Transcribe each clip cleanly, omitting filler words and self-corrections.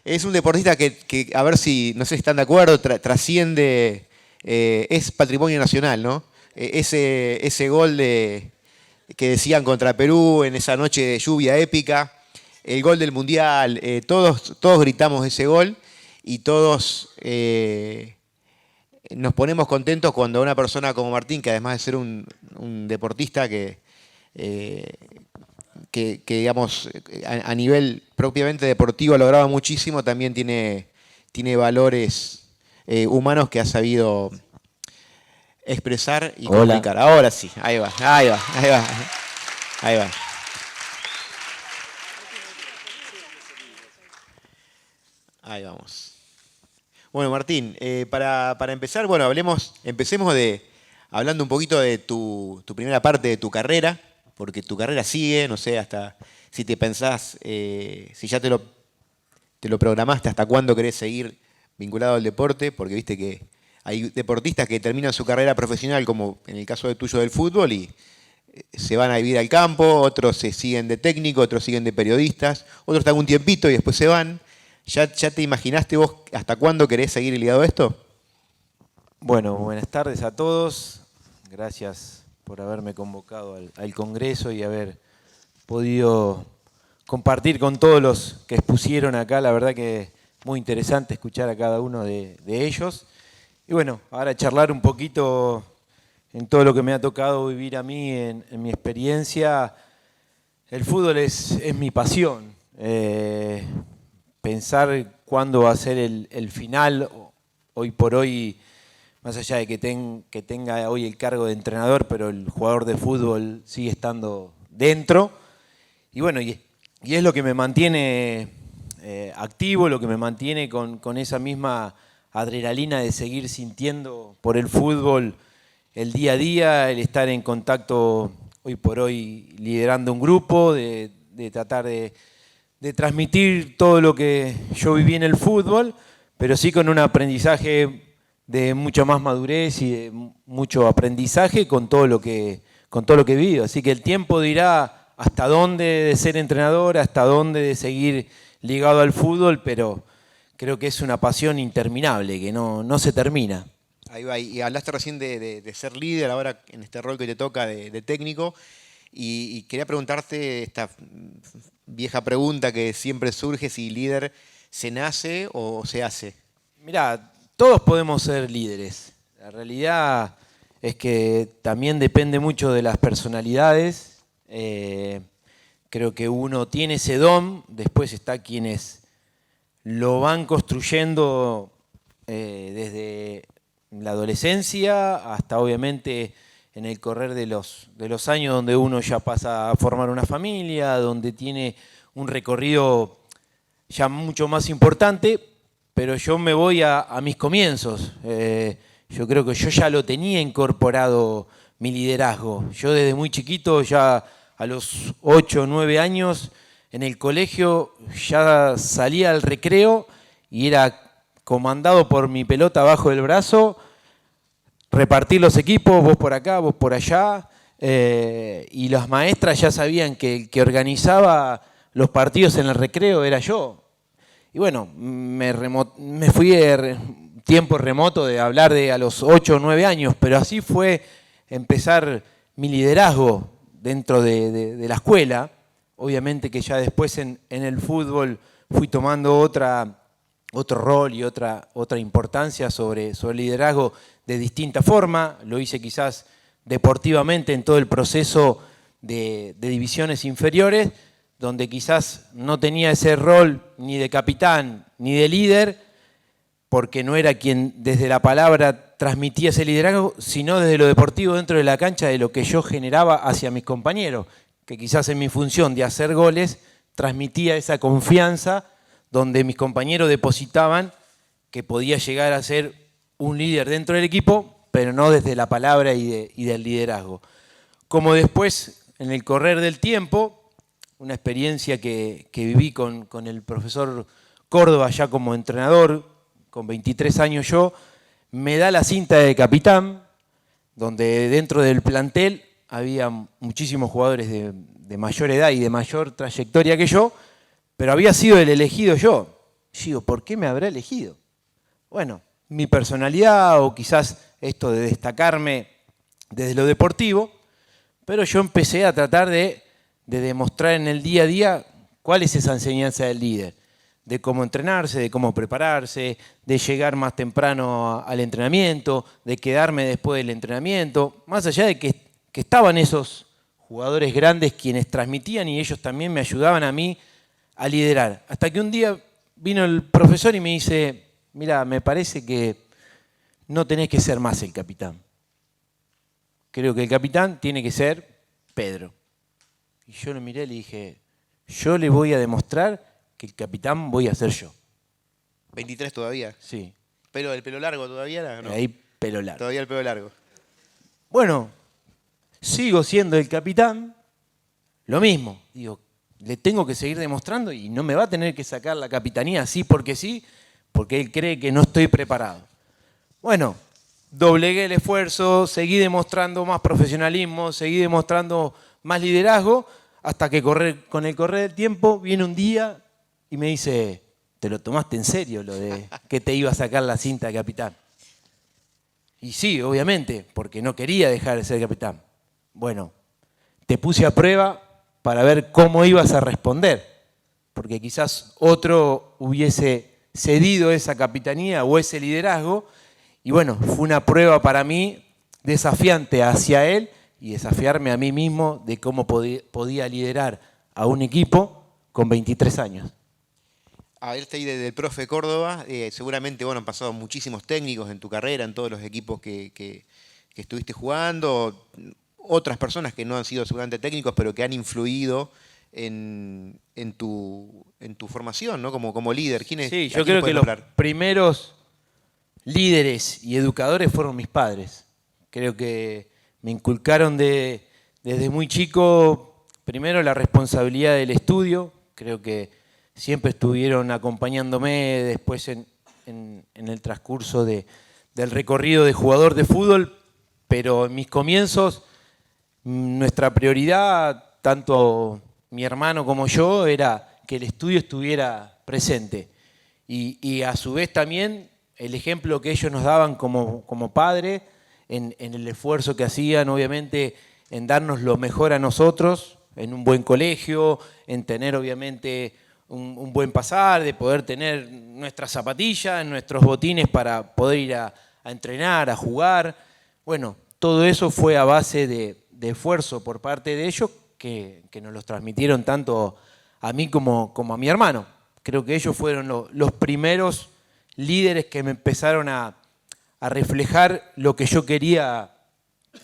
Es un deportista que, a ver si, no sé si están de acuerdo, trasciende, es patrimonio nacional, ¿no? Ese gol que decían contra Perú en esa noche de lluvia épica, el gol del Mundial, todos gritamos ese gol y todos nos ponemos contentos cuando una persona como Martín, que además de ser un deportista eh, digamos, a nivel propiamente deportivo ha logrado muchísimo, también tiene valores humanos que ha sabido expresar y Hola. comunicar. Ahora sí, ahí va, ahí va, ahí va, ahí va. Ahí vamos. Bueno, Martín, para empezar, bueno, empecemos hablando un poquito de tu primera parte de tu carrera, porque tu carrera sigue, no sé, hasta si te pensás, si ya te lo programaste, hasta cuándo querés seguir vinculado al deporte, porque viste que hay deportistas que terminan su carrera profesional, como en el caso de tuyo del fútbol, y se van a vivir al campo, otros se siguen de técnico, otros siguen de periodistas, otros están un tiempito y después se van. ¿Ya te imaginaste vos hasta cuándo querés seguir ligado a esto? Bueno, buenas tardes a todos. Gracias por haberme convocado al Congreso y haber podido compartir con todos los que expusieron acá. La verdad que muy interesante escuchar a cada uno de ellos. Y bueno, ahora charlar un poquito en todo lo que me ha tocado vivir a mí, en mi experiencia. El fútbol es mi pasión. Pensar cuándo va a ser el final, hoy por hoy, más allá de que tenga hoy el cargo de entrenador, pero el jugador de fútbol sigue estando dentro. Y bueno, y es lo que me mantiene activo, lo que me mantiene con esa misma adrenalina de seguir sintiendo por el fútbol el día a día, el estar en contacto hoy por hoy liderando un grupo, de tratar de transmitir todo lo que yo viví en el fútbol, pero sí con un aprendizaje de mucha más madurez y de mucho aprendizaje con todo lo que he vivido. Así que el tiempo dirá hasta dónde de ser entrenador, hasta dónde de seguir ligado al fútbol, pero creo que es una pasión interminable, que no se termina. Ahí va, y hablaste recién de ser líder, ahora en este rol que te toca de técnico, y quería preguntarte esta vieja pregunta que siempre surge, si líder se nace o se hace. Mirá, todos podemos ser líderes. La realidad es que también depende mucho de las personalidades. Creo que uno tiene ese don, después está quienes lo van construyendo desde la adolescencia hasta obviamente en el correr de los años, donde uno ya pasa a formar una familia, donde tiene un recorrido ya mucho más importante, pero yo me voy a mis comienzos. Yo creo que yo ya lo tenía incorporado mi liderazgo. Yo desde muy chiquito, ya a los 8 o 9 años, en el colegio ya salía al recreo y era comandado por mi pelota abajo del brazo, repartir los equipos, vos por acá, vos por allá, y las maestras ya sabían que el que organizaba los partidos en el recreo era yo. Y bueno, me fui de tiempo remoto de hablar de a los 8 o 9 años, pero así fue empezar mi liderazgo dentro de la escuela. Obviamente que ya después en el fútbol fui tomando otro rol y otra importancia sobre el liderazgo de distinta forma. Lo hice quizás deportivamente en todo el proceso de divisiones inferiores, donde quizás no tenía ese rol ni de capitán ni de líder, porque no era quien desde la palabra transmitía ese liderazgo, sino desde lo deportivo dentro de la cancha, de lo que yo generaba hacia mis compañeros, que quizás en mi función de hacer goles transmitía esa confianza donde mis compañeros depositaban que podía llegar a ser un líder dentro del equipo, pero no desde la palabra y del liderazgo. Como después, en el correr del tiempo, una experiencia que viví con el profesor Córdoba ya como entrenador, con 23 años yo, me da la cinta de capitán, donde dentro del plantel había muchísimos jugadores de mayor edad y de mayor trayectoria que yo, pero había sido el elegido yo. Yo digo, ¿por qué me habrá elegido? Bueno, mi personalidad o quizás esto de destacarme desde lo deportivo, pero yo empecé a tratar de demostrar en el día a día cuál es esa enseñanza del líder, de cómo entrenarse, de cómo prepararse, de llegar más temprano al entrenamiento, de quedarme después del entrenamiento, más allá de que estaban esos jugadores grandes quienes transmitían y ellos también me ayudaban a mí a liderar. Hasta que un día vino el profesor y me dice, mira, me parece que no tenés que ser más el capitán. Creo que el capitán tiene que ser Pedro. Y yo lo miré y le dije, yo le voy a demostrar que el capitán voy a ser yo. 23 todavía. Sí. ¿Pero el pelo largo todavía? No. Ahí pelo largo. Todavía el pelo largo. Bueno, sigo siendo el capitán, lo mismo. Digo, le tengo que seguir demostrando y no me va a tener que sacar la capitanía así, porque él cree que no estoy preparado. Bueno, doblegué el esfuerzo, seguí demostrando más profesionalismo, seguí demostrando más liderazgo, hasta que con el correr del tiempo viene un día y me dice, ¿te lo tomaste en serio lo de que te iba a sacar la cinta de capitán? Y sí, obviamente, porque no quería dejar de ser capitán. Bueno, te puse a prueba para ver cómo ibas a responder, porque quizás otro hubiese cedido esa capitanía o ese liderazgo, y bueno, fue una prueba para mí desafiante hacia él y desafiarme a mí mismo de cómo podía liderar a un equipo con 23 años. A ver, ahí del profe Córdoba, seguramente bueno, han pasado muchísimos técnicos en tu carrera, en todos los equipos que estuviste jugando, otras personas que no han sido seguramente técnicos, pero que han influido en tu formación, ¿no? Como líder. Sí, yo creo que los primeros líderes y educadores fueron mis padres. Creo que me inculcaron desde muy chico, primero la responsabilidad del estudio, creo que siempre estuvieron acompañándome después en el transcurso del recorrido de jugador de fútbol, pero en mis comienzos nuestra prioridad, tanto mi hermano como yo, era que el estudio estuviera presente. Y a su vez también el ejemplo que ellos nos daban como padre, en el esfuerzo que hacían, obviamente, en darnos lo mejor a nosotros, en un buen colegio, en tener, obviamente, un buen pasar, de poder tener nuestras zapatillas, nuestros botines para poder ir a entrenar, a jugar. Bueno, todo eso fue a base de esfuerzo por parte de ellos que nos los transmitieron tanto a mí como a mi hermano. Creo que ellos fueron los primeros líderes que me empezaron a reflejar lo que yo quería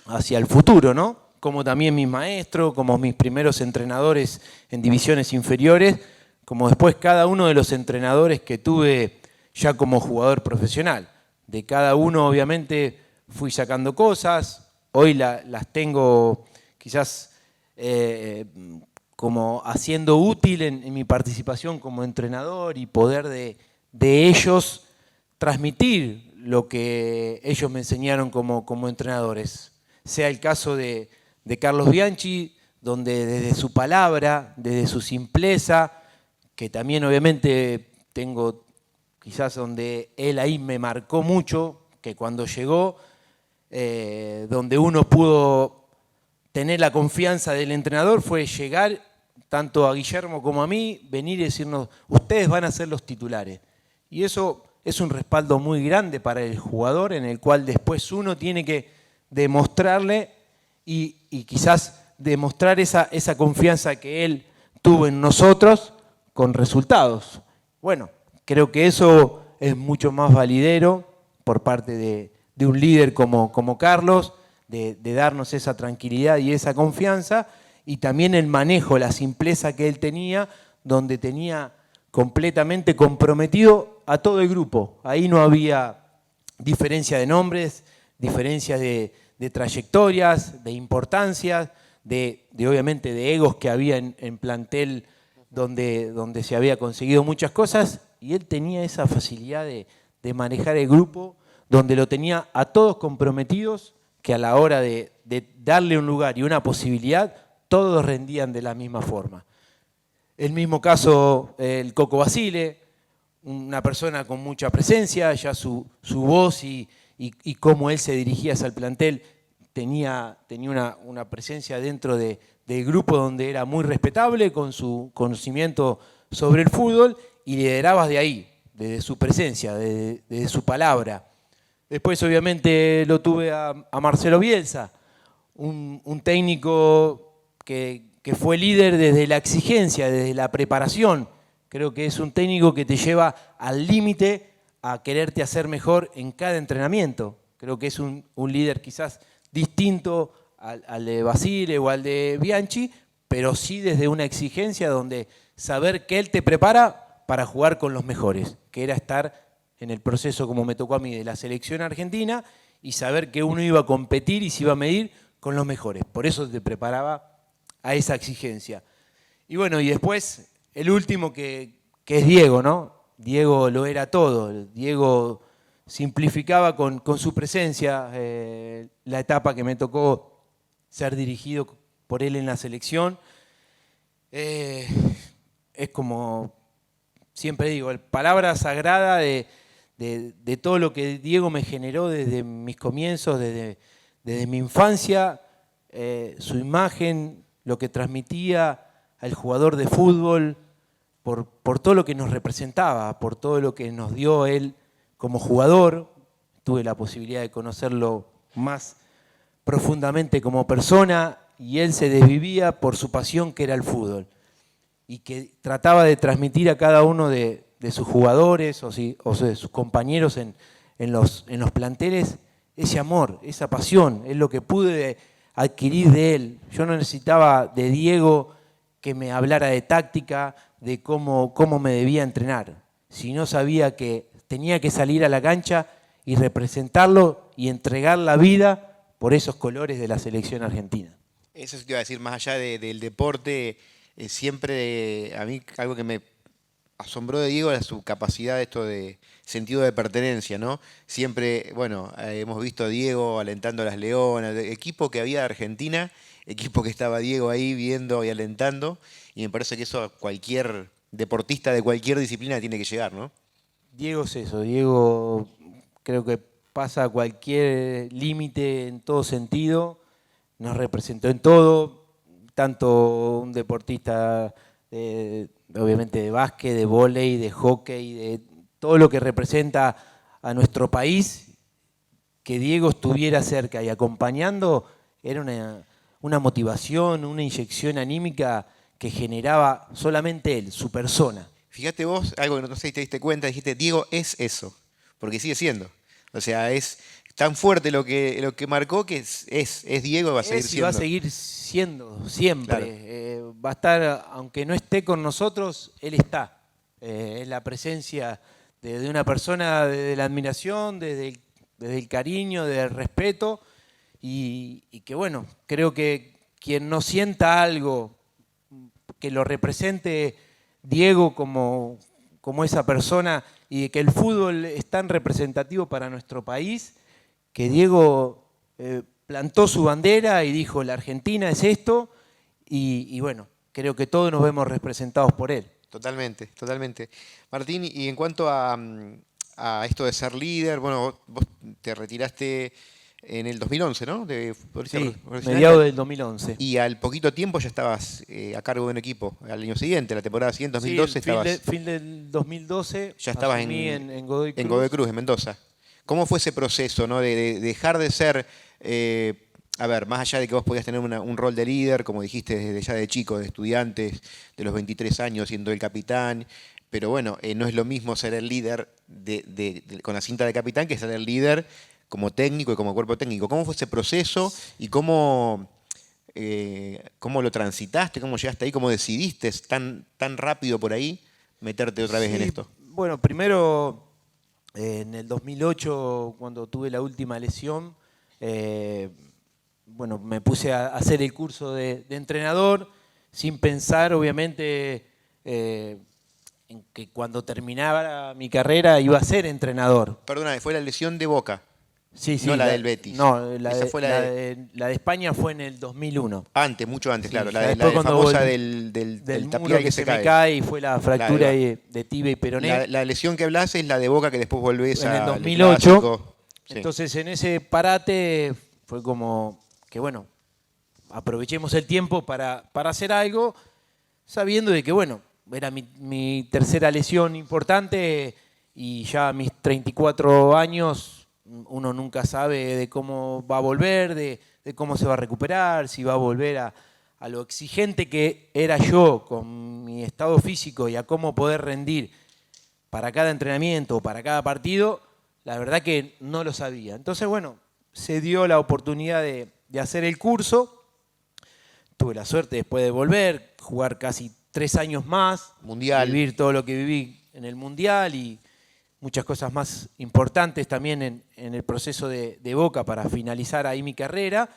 hacia el futuro, ¿no? Como también mis maestros, como mis primeros entrenadores en divisiones inferiores, como después cada uno de los entrenadores que tuve ya como jugador profesional. De cada uno, obviamente, fui sacando cosas, hoy las tengo quizás como haciendo útil en mi participación como entrenador y poder de ellos transmitir lo que ellos me enseñaron como entrenadores. Sea el caso de Carlos Bianchi, donde desde su palabra, desde su simpleza, que también obviamente tengo quizás donde él ahí me marcó mucho, que cuando llegó, donde uno pudo tener la confianza del entrenador fue llegar tanto a Guillermo como a mí, venir y decirnos, ustedes van a ser los titulares. Y eso es un respaldo muy grande para el jugador, en el cual después uno tiene que demostrarle y quizás demostrar esa confianza que él tuvo en nosotros con resultados. Bueno, creo que eso es mucho más validero por parte de un líder como Carlos, de darnos esa tranquilidad y esa confianza, y también el manejo, la simpleza que él tenía, donde tenía completamente comprometido a todo el grupo. Ahí no había diferencia de nombres, diferencias de trayectorias, de importancias, de obviamente de egos que había en plantel donde se había conseguido muchas cosas, y él tenía esa facilidad de manejar el grupo, donde lo tenía a todos comprometidos, que a la hora de darle un lugar y una posibilidad, todos rendían de la misma forma. El mismo caso el Coco Basile, una persona con mucha presencia, ya su voz y cómo él se dirigía hacia el plantel tenía una presencia dentro del grupo donde era muy respetable con su conocimiento sobre el fútbol y liderabas de ahí, desde su presencia, desde su palabra. Después obviamente lo tuve a Marcelo Bielsa, un técnico que fue líder desde la exigencia, desde la preparación. Creo que es un técnico que te lleva al límite a quererte hacer mejor en cada entrenamiento. Creo que es un líder quizás distinto al de Basile o al de Bianchi, pero sí desde una exigencia donde saber que él te prepara para jugar con los mejores, que era estar en el proceso, como me tocó a mí, de la selección argentina y saber que uno iba a competir y se iba a medir con los mejores. Por eso te preparaba a esa exigencia. Y bueno, y después el último que es Diego, ¿no? Diego lo era todo. Diego simplificaba con su presencia la etapa que me tocó ser dirigido por él en la selección. Es como, siempre digo, palabra sagrada de todo lo que Diego me generó desde mis comienzos, desde mi infancia, su imagen, lo que transmitía al jugador de fútbol, por todo lo que nos representaba, por todo lo que nos dio él como jugador. Tuve la posibilidad de conocerlo más profundamente como persona y él se desvivía por su pasión que era el fútbol y que trataba de transmitir a cada uno de sus jugadores o de sus compañeros en los planteles ese amor, esa pasión. Es lo que pude adquirir de él. Yo no necesitaba de Diego que me hablara de táctica, de cómo me debía entrenar, sino sabía que tenía que salir a la cancha y representarlo y entregar la vida por esos colores de la selección argentina. Eso te iba a decir, más allá del deporte, siempre a mí algo que me asombró de Diego era su capacidad esto de sentido de pertenencia, ¿no? Siempre, bueno, hemos visto a Diego alentando a las Leonas, equipo que había de Argentina, equipo que estaba Diego ahí viendo y alentando, y me parece que eso a cualquier deportista de cualquier disciplina tiene que llegar, ¿no? Diego es eso, Diego creo que pasa cualquier límite en todo sentido, nos representó en todo, tanto un deportista obviamente de básquet, de vóley, de hockey, de todo lo que representa a nuestro país, que Diego estuviera cerca y acompañando, era una motivación, una inyección anímica que generaba solamente él, su persona. Fíjate vos, algo que no sé si te diste cuenta, dijiste, Diego es eso, porque sigue siendo. O sea, es tan fuerte lo que marcó que es Diego y va a seguir siendo. Va a seguir siendo siempre. Claro. Va a estar, aunque no esté con nosotros, él está. Es la presencia de una persona desde la admiración, desde el cariño, desde el respeto. Y que bueno, creo que quien no sienta algo que lo represente Diego como esa persona y que el fútbol es tan representativo para nuestro país, que Diego plantó su bandera y dijo, la Argentina es esto, y bueno, creo que todos nos vemos representados por él. Totalmente, totalmente. Martín, y en cuanto a esto de ser líder, bueno, vos te retiraste en el 2011, ¿no? Sí, mediados del 2011. Y al poquito tiempo ya estabas a cargo de un equipo. Al año siguiente, la temporada siguiente, 2012, estabas... fin del 2012, ya estabas en Godoy Cruz. En Godoy Cruz, en Mendoza. ¿Cómo fue ese proceso, ¿no? de dejar de ser, a ver, más allá de que vos podías tener un rol de líder, como dijiste desde ya de chico, de estudiantes, de los 23 años, siendo el capitán, pero bueno, no es lo mismo ser el líder con la cinta de capitán que ser el líder como técnico y como cuerpo técnico? ¿Cómo fue ese proceso y cómo lo transitaste, cómo llegaste ahí, cómo decidiste tan rápido por ahí meterte otra vez en esto? Bueno, primero en el 2008, cuando tuve la última lesión, bueno, me puse a hacer el curso de entrenador, sin pensar, obviamente, en que cuando terminaba mi carrera iba a ser entrenador. Perdona, fue la lesión de Boca. Sí, sí. No la del Betis. No, Esa fue la de España fue en el 2001. Antes, mucho antes, Sí, claro. ya La después cuando famosa volví del muro tapial que se se me cae. cae y fue la fractura Claro, ahí de tibia y peroné la lesión que hablas es la de Boca que después volvés en el al 2008. clásico. Sí. Entonces en ese parate fue como que bueno, aprovechemos el tiempo para hacer algo, sabiendo de que bueno, era mi tercera lesión importante y ya a mis 34 años uno nunca sabe de cómo va a volver, de cómo se va a recuperar, si va a volver a lo exigente que era yo con mi estado físico y a cómo poder rendir para cada entrenamiento o para cada partido, la verdad que no lo sabía. Entonces, bueno, se dio la oportunidad de hacer el curso. Tuve la suerte después de volver, jugar casi 3 años más, Mundial. vivir todo lo que viví en el Mundial y muchas cosas más importantes también en el proceso de Boca para finalizar ahí mi carrera.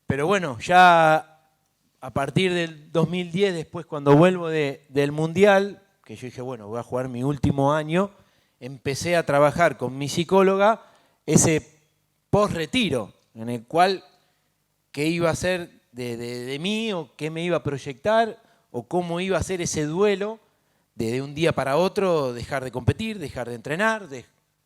Pero bueno, ya a partir del 2010, después cuando vuelvo del Mundial, que yo dije, bueno, voy a jugar mi último año, empecé a trabajar con mi psicóloga ese post-retiro, en el cual qué iba a ser de mí o qué me iba a proyectar o cómo iba a ser ese duelo de un día para otro dejar de competir, dejar de entrenar.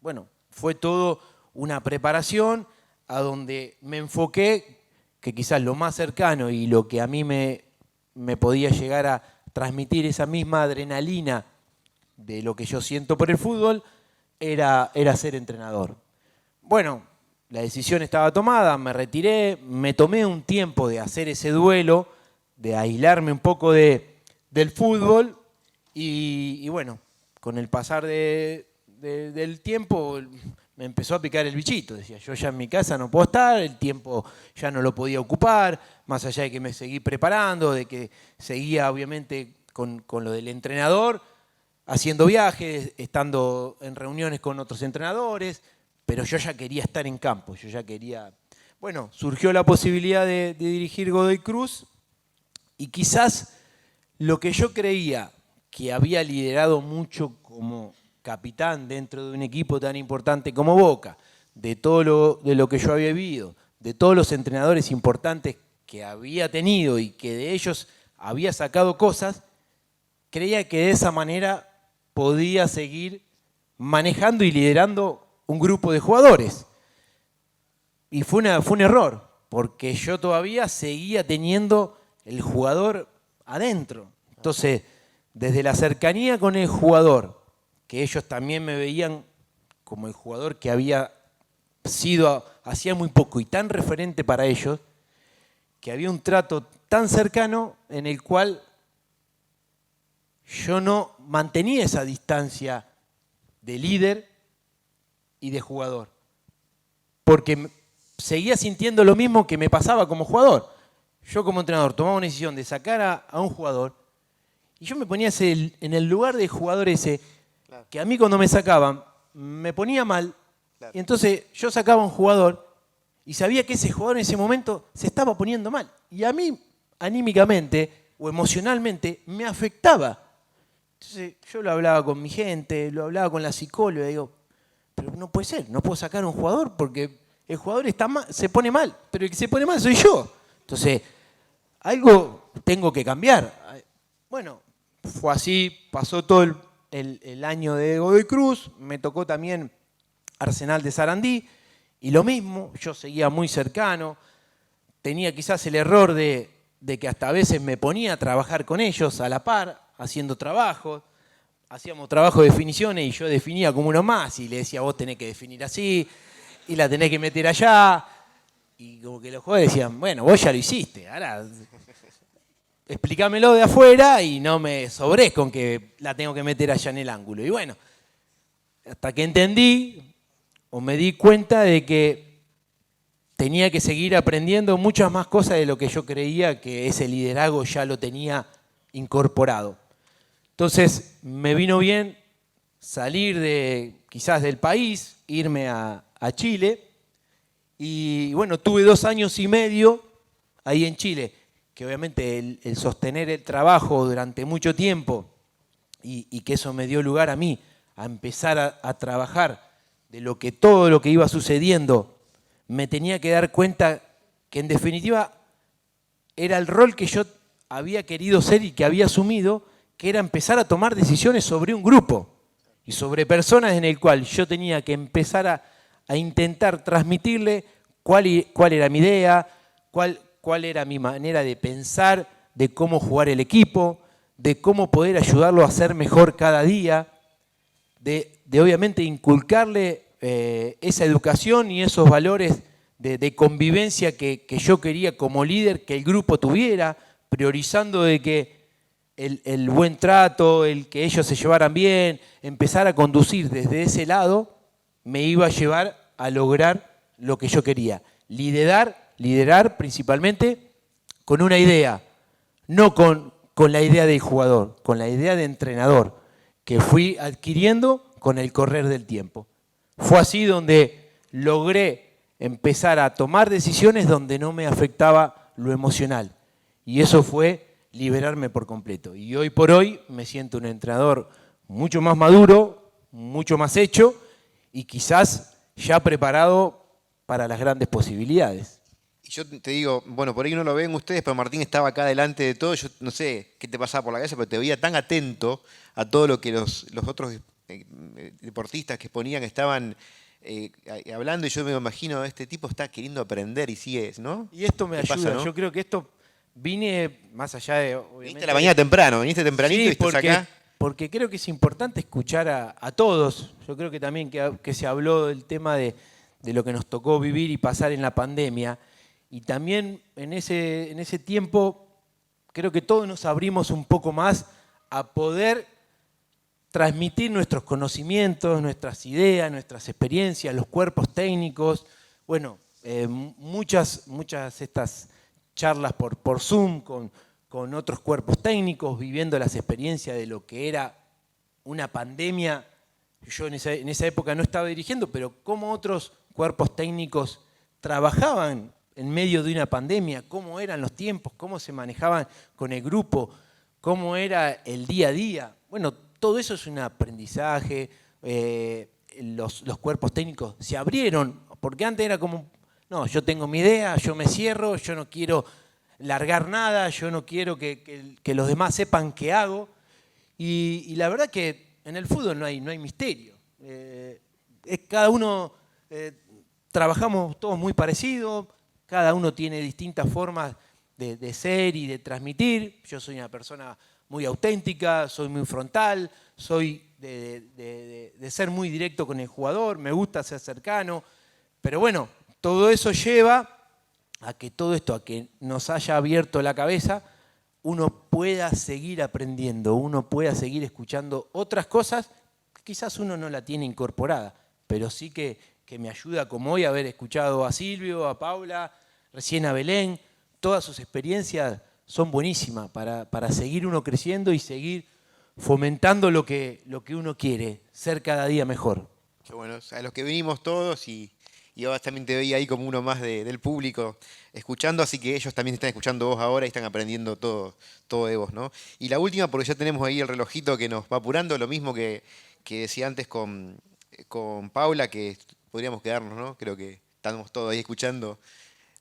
Bueno, fue todo una preparación a donde me enfoqué, que quizás lo más cercano y lo que a mí me podía llegar a transmitir esa misma adrenalina de lo que yo siento por el fútbol, era ser entrenador. Bueno, la decisión estaba tomada, me retiré, me tomé un tiempo de hacer ese duelo, de aislarme un poco del fútbol y bueno, con el pasar del tiempo me empezó a picar el bichito. Decía, yo ya en mi casa no puedo estar, el tiempo ya no lo podía ocupar, más allá de que me seguí preparando, de que seguía obviamente con lo del entrenador, haciendo viajes, estando en reuniones con otros entrenadores, pero yo ya quería estar en campo, yo ya quería... Bueno, surgió la posibilidad de dirigir Godoy Cruz y quizás lo que yo creía que había liderado mucho como capitán dentro de un equipo tan importante como Boca, de todo lo que yo había vivido, de todos los entrenadores importantes que había tenido y que de ellos había sacado cosas, creía que de esa manera podía seguir manejando y liderando un grupo de jugadores. Y fue un error, porque yo todavía seguía teniendo el jugador adentro. Entonces, desde la cercanía con el jugador, que ellos también me veían como el jugador que había sido hacía muy poco y tan referente para ellos, que había un trato tan cercano en el cual yo no mantenía esa distancia de líder y de jugador, porque seguía sintiendo lo mismo que me pasaba como jugador. Yo como entrenador tomaba una decisión de sacar a un jugador y yo me ponía en el lugar del jugador ese, que a mí cuando me sacaban me ponía mal, y entonces yo sacaba a un jugador y sabía que ese jugador en ese momento se estaba poniendo mal. Y a mí, anímicamente o emocionalmente, me afectaba. Entonces yo lo hablaba con mi gente, lo hablaba con la psicóloga, y digo, pero no puede ser, no puedo sacar a un jugador porque el jugador está mal, se pone mal, pero el que se pone mal soy yo. Entonces, algo tengo que cambiar. Bueno, fue así, pasó todo el año de Godoy Cruz, me tocó también Arsenal de Sarandí, y lo mismo, yo seguía muy cercano, tenía quizás el error de que hasta a veces me ponía a trabajar con ellos a la par, haciendo trabajos, hacíamos trabajo de definiciones y yo definía como uno más y le decía, vos tenés que definir así y la tenés que meter allá, y como que los jugadores decían, bueno, vos ya lo hiciste, ahora explícamelo de afuera y no me sobrés con que la tengo que meter allá en el ángulo. Y bueno, hasta que entendí o me di cuenta de que tenía que seguir aprendiendo muchas más cosas de lo que yo creía que ese liderazgo ya lo tenía incorporado. Entonces me vino bien salir quizás del país, irme a Chile, y bueno, tuve 2 años y medio ahí en Chile, que obviamente el sostener el trabajo durante mucho tiempo y que eso me dio lugar a mí a empezar a trabajar de todo lo que iba sucediendo, me tenía que dar cuenta que en definitiva era el rol que yo había querido ser y que había asumido, que era empezar a tomar decisiones sobre un grupo y sobre personas en el cual yo tenía que empezar a intentar transmitirle cuál era mi idea, cuál era mi manera de pensar, de cómo jugar el equipo, de cómo poder ayudarlo a ser mejor cada día, de obviamente inculcarle esa educación y esos valores de convivencia que yo quería como líder que el grupo tuviera, priorizando de que el buen trato, el que ellos se llevaran bien, empezar a conducir desde ese lado, me iba a llevar a lograr lo que yo quería. Liderar principalmente con una idea, no con la idea del jugador, con la idea de entrenador, que fui adquiriendo con el correr del tiempo. Fue así donde logré empezar a tomar decisiones donde no me afectaba lo emocional. Y eso fue liberarme por completo. Y hoy por hoy me siento un entrenador mucho más maduro, mucho más hecho y quizás ya preparado para las grandes posibilidades. Y yo te digo, bueno, por ahí no lo ven ustedes, pero Martín estaba acá delante de todo. Yo no sé qué te pasaba por la cabeza, pero te veía tan atento a todo lo que los otros deportistas que exponían estaban hablando. Y yo me imagino, este tipo está queriendo aprender y sigue, ¿no? Y esto me ayuda. Pasa, ¿no? Yo creo que esto vine más allá de... Viniste a la mañana temprano, viniste tempranito y estás acá. Porque creo que es importante escuchar a todos. Yo creo que también que se habló del tema de lo que nos tocó vivir y pasar en la pandemia. Y también en ese tiempo creo que todos nos abrimos un poco más a poder transmitir nuestros conocimientos, nuestras ideas, nuestras experiencias, los cuerpos técnicos. Bueno, muchas estas charlas por Zoom con otros cuerpos técnicos, viviendo las experiencias de lo que era una pandemia. Yo en esa época no estaba dirigiendo, pero cómo otros cuerpos técnicos trabajaban en medio de una pandemia, cómo eran los tiempos, cómo se manejaban con el grupo, cómo era el día a día. Bueno, todo eso es un aprendizaje. Los cuerpos técnicos se abrieron, porque antes era como, no, yo tengo mi idea, yo me cierro, yo no quiero largar nada, yo no quiero que los demás sepan qué hago. Y la verdad que en el fútbol no hay misterio. Cada uno, trabajamos todos muy parecidos, cada uno tiene distintas formas de ser y de transmitir. Yo soy una persona muy auténtica, soy muy frontal, soy de ser muy directo con el jugador, me gusta ser cercano. Pero bueno, todo eso lleva a que a que nos haya abierto la cabeza, uno pueda seguir aprendiendo, uno pueda seguir escuchando otras cosas que quizás uno no la tiene incorporada, pero sí que me ayuda, como hoy, haber escuchado a Silvio, a Paula, recién a Belén. Todas sus experiencias son buenísimas para seguir uno creciendo y seguir fomentando lo que uno quiere, ser cada día mejor. Qué bueno, a los que venimos todos y ahora también te veía ahí como uno más del público escuchando, así que ellos también están escuchando vos ahora y están aprendiendo todo de vos, ¿no? Y la última, porque ya tenemos ahí el relojito que nos va apurando, lo mismo que decía antes con Paula, que podríamos quedarnos, ¿no? Creo que estamos todos ahí escuchando.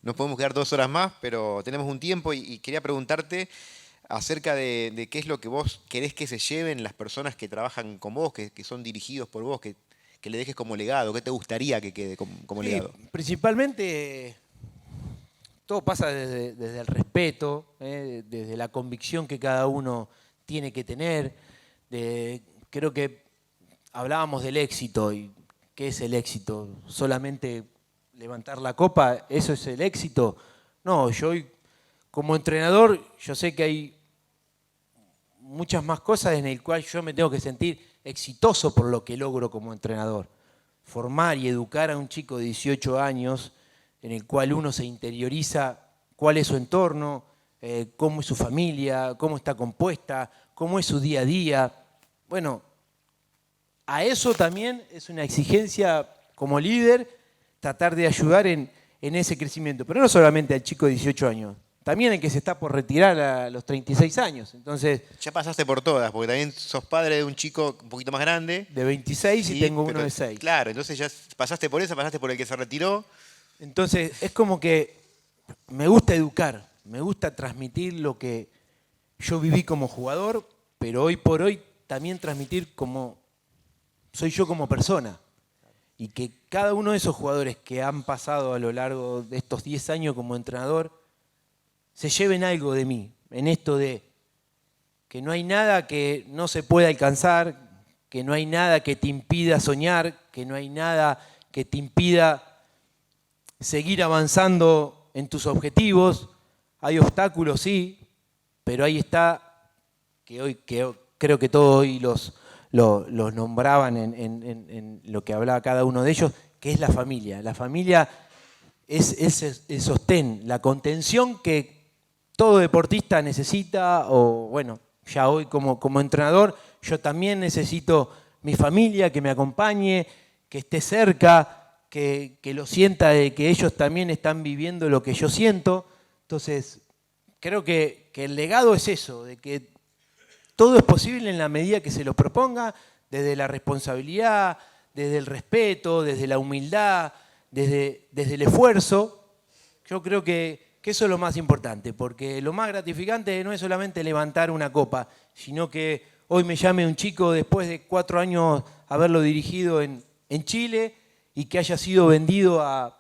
Nos podemos quedar 2 horas más, pero tenemos un tiempo y quería preguntarte acerca de qué es lo que vos querés que se lleven las personas que trabajan con vos, que son dirigidos por vos, que le dejes como legado. ¿Qué te gustaría que quede como legado? Principalmente todo pasa desde el respeto, desde la convicción que cada uno tiene que tener. Creo que hablábamos del éxito y ¿qué es el éxito? ¿Solamente levantar la copa? ¿Eso es el éxito? No, yo como entrenador yo sé que hay muchas más cosas en las cuales yo me tengo que sentir exitoso por lo que logro como entrenador. Formar y educar a un chico de 18 años en el cual uno se interioriza cuál es su entorno, cómo es su familia, cómo está compuesta, cómo es su día a día. Bueno, a eso también es una exigencia como líder, tratar de ayudar en ese crecimiento. Pero no solamente al chico de 18 años, también el que se está por retirar a los 36 años. Entonces, Ya pasaste por todas, porque también sos padre de un chico un poquito más grande. de 26 Sí, y tengo uno pero, de 6. Claro, entonces ya pasaste por esa, pasaste por el que se retiró. Entonces, es como que me gusta educar, me gusta transmitir lo que yo viví como jugador, pero hoy por hoy también transmitir como soy yo como persona. Y que cada uno de esos jugadores que han pasado a lo largo de estos 10 años como entrenador se lleven algo de mí, en esto de que no hay nada que no se pueda alcanzar, que no hay nada que te impida soñar, que no hay nada que te impida seguir avanzando en tus objetivos. Hay obstáculos, sí, pero ahí está, que creo que todos hoy los nombraban en lo que hablaba cada uno de ellos, que es la familia. La familia es el sostén, la contención que todo deportista necesita, o bueno, ya hoy como entrenador, yo también necesito mi familia, que me acompañe, que esté cerca, que lo sienta de que ellos también están viviendo lo que yo siento. Entonces, creo que el legado es eso, de que todo es posible en la medida que se lo proponga, desde la responsabilidad, desde el respeto, desde la humildad, desde el esfuerzo. Yo creo que eso es lo más importante, porque lo más gratificante no es solamente levantar una copa, sino que hoy me llame un chico después de 4 años haberlo dirigido en Chile y que haya sido vendido a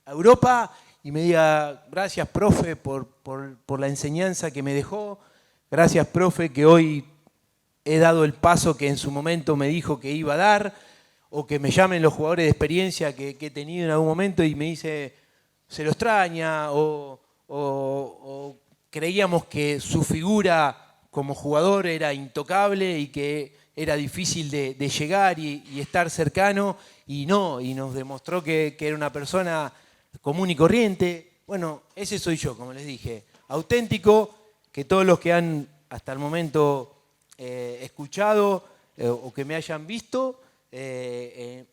Europa y me diga: gracias, profe, por la enseñanza que me dejó. Gracias, profe, que hoy he dado el paso que en su momento me dijo que iba a dar. O que me llamen los jugadores de experiencia que he tenido en algún momento y me dice: se lo extraña, o creíamos que su figura como jugador era intocable y que era difícil de llegar y estar cercano, y no, y nos demostró que era una persona común y corriente. Bueno, ese soy yo, como les dije, auténtico, que todos los que han hasta el momento escuchado o que me hayan visto en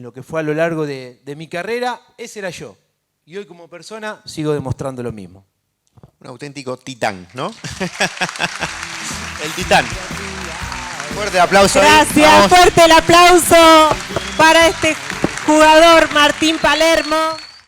lo que fue a lo largo de mi carrera, ese era yo. Y hoy como persona sigo demostrando lo mismo. Un auténtico titán, ¿no? El titán. Fuerte aplauso. Gracias, Vamos. fuerte el aplauso para este jugador Martín Palermo.